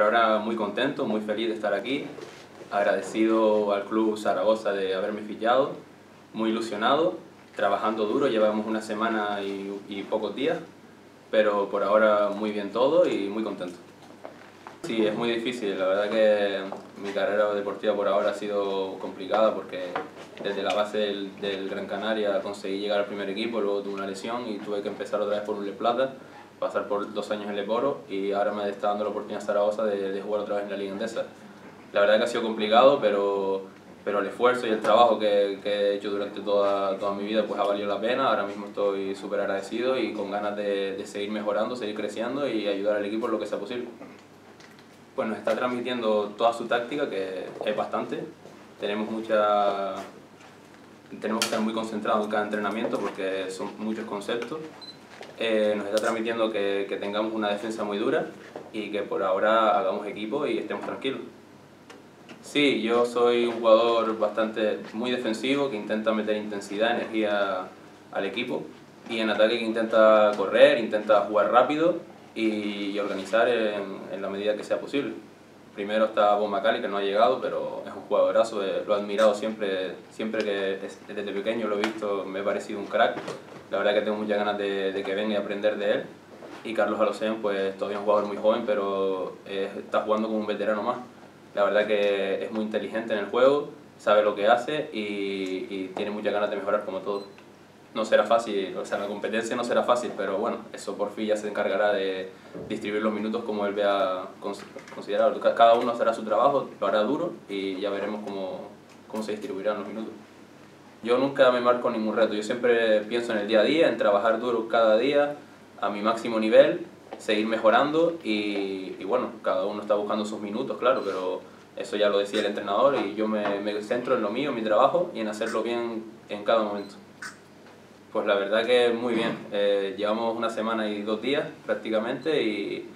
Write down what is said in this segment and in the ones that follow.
ahora muy contento, muy feliz de estar aquí, agradecido al Club Zaragoza de haberme fichado, muy ilusionado, trabajando duro, llevamos una semana y pocos días, pero por ahora muy bien todo y muy contento. Sí, es muy difícil, la verdad que mi carrera deportiva por ahora ha sido complicada porque desde la base del Gran Canaria conseguí llegar al primer equipo, luego tuve una lesión y tuve que empezar otra vez por un Le Plata, pasar por 2 años en Le Boro y ahora me está dando la oportunidad Zaragoza de jugar otra vez en la Liga Endesa. La verdad que ha sido complicado, pero el esfuerzo y el trabajo que he hecho durante toda mi vida pues ha valido la pena. Ahora mismo estoy súper agradecido y con ganas de seguir mejorando, seguir creciendo y ayudar al equipo en lo que sea posible. Pues nos está transmitiendo toda su táctica, que es bastante. Tenemos que estar muy concentrados en cada entrenamiento porque son muchos conceptos. Nos está transmitiendo que tengamos una defensa muy dura y que por ahora hagamos equipo y estemos tranquilos. Sí, yo soy un jugador muy defensivo, que intenta meter intensidad, energía al equipo, y en ataque que intenta correr, intenta jugar rápido y organizar en la medida que sea posible. Primero está Bo Macali, que no ha llegado, pero es un jugadorazo, lo he admirado siempre que desde pequeño lo he visto, me ha parecido un crack. La verdad que tengo muchas ganas de que venga y aprender de él. Y Carlos Alocén, pues todavía es un jugador muy joven, pero está jugando como un veterano más. La verdad que es muy inteligente en el juego, sabe lo que hace y tiene muchas ganas de mejorar como todos. No será fácil, o sea, la competencia no será fácil, pero bueno, eso por fin ya se encargará de distribuir los minutos como él vea considerado. Cada uno hará su trabajo, lo hará duro y ya veremos cómo se distribuirán los minutos. Yo nunca me marco ningún reto, yo siempre pienso en el día a día, en trabajar duro cada día a mi máximo nivel, seguir mejorando y bueno, cada uno está buscando sus minutos, claro, pero eso ya lo decía el entrenador y yo me centro en lo mío, en mi trabajo y en hacerlo bien en cada momento. Pues la verdad que muy bien, llevamos una semana y 2 días prácticamente y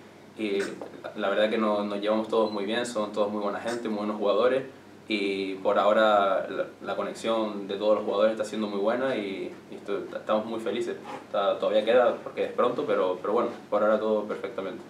la verdad que nos llevamos todos muy bien, son todos muy buena gente, muy buenos jugadores y por ahora la conexión de todos los jugadores está siendo muy buena y estamos muy felices. Todavía queda porque es pronto, pero bueno, por ahora todo perfectamente.